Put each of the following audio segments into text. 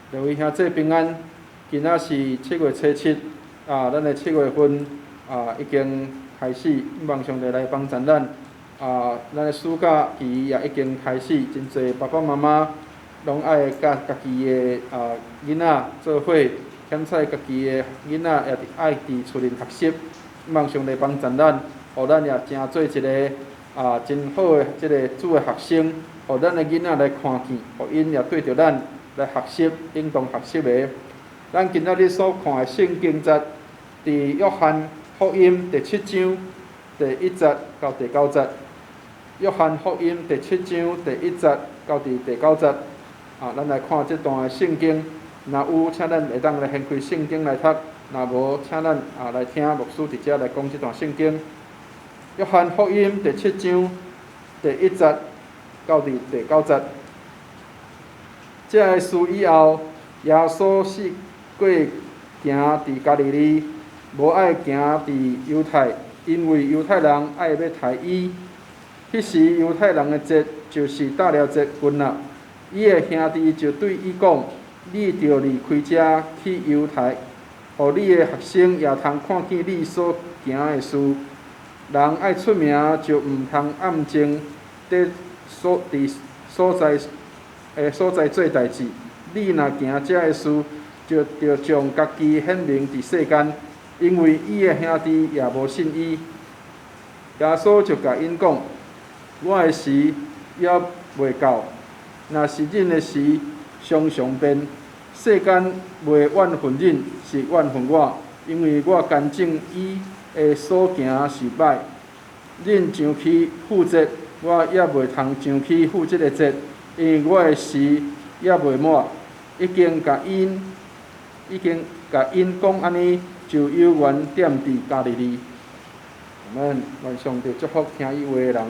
各位兄弟平安，今仔是7月初7，咱的7月份已经开始，希望上帝来帮助咱。咱的暑假期也已经开始，真侪爸爸妈妈拢爱甲家己的囡仔做伙，检测家己的囡仔也爱伫厝里学习，希望上帝帮助咱，互咱也成做一个真好的即个主的学生，互咱的囡仔来看见，互因也对着咱来学习，应当学习的。咱今仔日所看的圣经节，伫约翰福音第7章第1节到第9节。约翰福音第7章第1节到第9节。咱来看这段的圣经。若有，请咱会当来掀开圣经来读；若无，请咱来听牧师伫遮来讲这段圣经。约翰福音第7章第1节到第9节。这个事以后，耶稣四过行伫加利利，无爱行伫犹太，因为犹太人爱要杀伊。迄时犹太人的节就是大了节近了。伊的兄弟就对伊讲：“你着离开这去犹太，互你的学生也通看见你所行的事。人爱出名，就毋通暗静伫所在做代志。你若行这个事，就着将家己显明伫世间，因为伊的兄弟也无信伊。”耶稣就甲因讲：“我的时也未到，若是恁的时，常常变。世间袂怨恨恁，是怨恨我，因为我干正伊的所行是歹。恁上去负责，我也袂通上去负这个责，因为我的时也未满。已经甲因讲安尼，就有缘踮伫加利利。我们愿上帝祝福听伊话的人。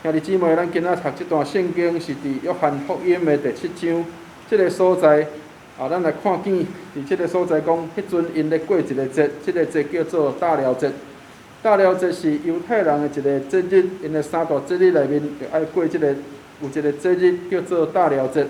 兄弟姊妹，咱今仔读这段圣经是伫约翰福音的第7章这个所在。咱来看见，伫这个所在讲，迄阵因咧过一个节，这个节叫做大了节。大了节是犹太人的一个节日，因的三大节日内面就爱过有一个节日叫做大了节。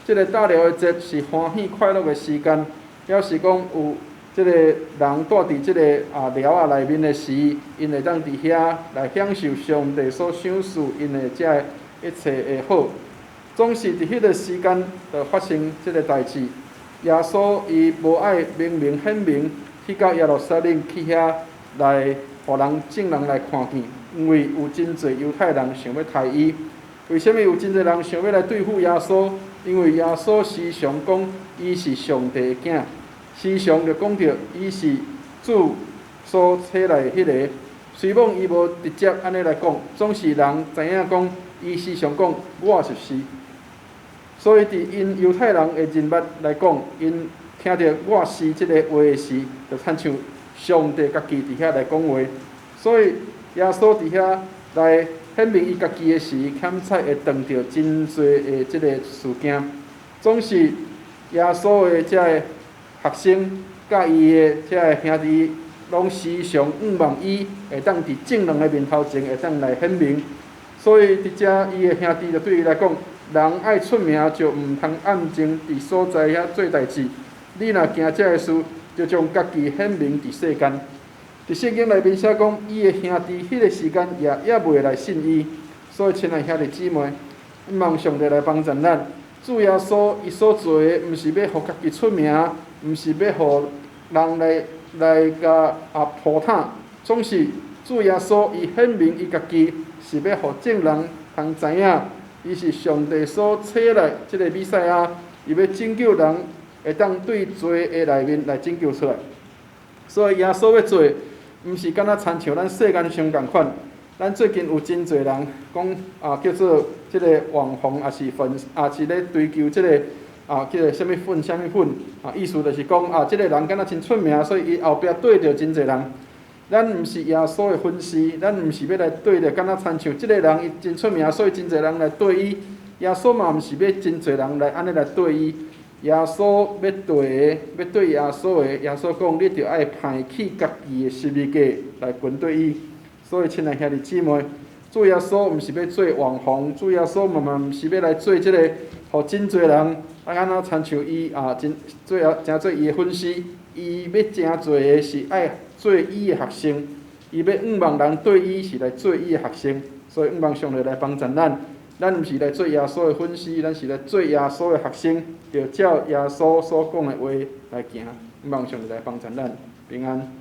这个大了的节是欢喜快乐的时间，表示讲有这个人住伫这个寮内面的时，因会当伫遐来享受上帝所赏赐因的这一切的好。总是伫迄个时间就发生这个代志。耶稣伊无爱明明显明去到耶路撒冷去遐来，互人众人来看见，因为有真侪犹太人想要杀伊。为什么有真侪人想要来对付耶稣？因为耶稣时常讲伊是上帝的囝，时常就讲着伊是主所差来迄个。虽望伊无直接安尼来讲，总是人知影讲伊时常讲我就是。所以，伫因犹太人的人物来讲，因听到“我是”这个话的时，就亲像上帝家己伫遐来讲话。所以，耶稣伫遐来显明伊家己的时，欠彩会撞到真侪的这个事件。总是耶稣的这个学生，甲伊的这个兄弟，拢时常望伊会当伫众人的面头前会当来显明。所以，伫遮伊的兄弟就对伊来讲。人爱出名，就毋通暗静伫所在遐做代志。你若行这个事，就将家己显明伫世间。伫圣经内面写讲，伊的兄弟迄个时间也未来信伊。所以，亲爱兄弟姊妹，希望上帝来帮助咱。主耶稣伊所做的，毋是要互家己出名，毋是要互人来甲破他，总是主耶稣伊显明伊家己是要互众人通知影。伊是上帝所差来即个弥赛亚，伊要拯救人，会当对罪的内面来拯救出来。所以耶稣要做，毋是敢若亲像咱世间上共款。咱最近有真侪人讲叫做即个网红，也是咧追求即个叫做啥物粉，意思就是讲即个人敢若真出名，所以伊后壁对着真侪人。咱毋是耶稣的粉丝，咱毋是要来对着，敢若亲像即个人伊真出名，所以真侪人来对伊。耶稣嘛毋是要真侪人来安尼来对伊。耶稣要对耶稣的，耶稣讲，你着爱派去家己的十字架来跟对伊。所以，亲爱兄弟姊妹，主耶稣毋是要做网红，主耶稣嘛毋是要来做即个，互真侪人安怎亲像伊真做伊的粉丝，伊要诚做的是爱做伊的学生，伊要仰望人对伊是来做伊的学生，所以仰望上帝来帮助咱。咱毋是来做耶稣的粉丝，咱是来做耶稣的学生，着照耶稣所讲的话来行。仰望上帝来帮助咱平安。